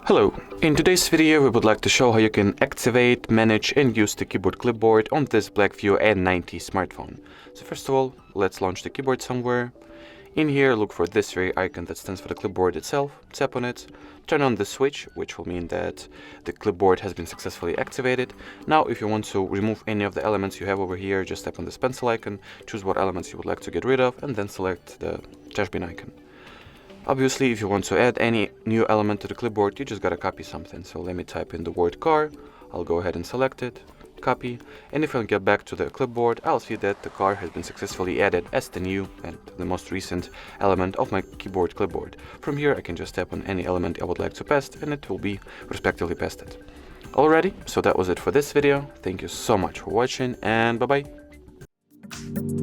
Hello, in today's video we would like to show how you can activate, manage and use the keyboard clipboard on this Blackview A90 smartphone. So first of all, let's launch the keyboard somewhere. In here, look for this very icon that stands for the clipboard itself, tap on it, turn on the switch, which will mean that the clipboard has been successfully activated. Now if you want to remove any of the elements you have over here, just tap on this pencil icon, choose what elements you would like to get rid of, and then select the trash bin icon. Obviously, if you want to add any new element to the clipboard, you just gotta copy something. So let me type in the word car, I'll go ahead and select it, copy, and if I get back to the clipboard, I'll see that the car has been successfully added as the new and the most recent element of my keyboard clipboard. From here, I can just tap on any element I would like to paste, and it will be respectively pasted. Alrighty, so that was it for this video. Thank you so much for watching, and bye-bye.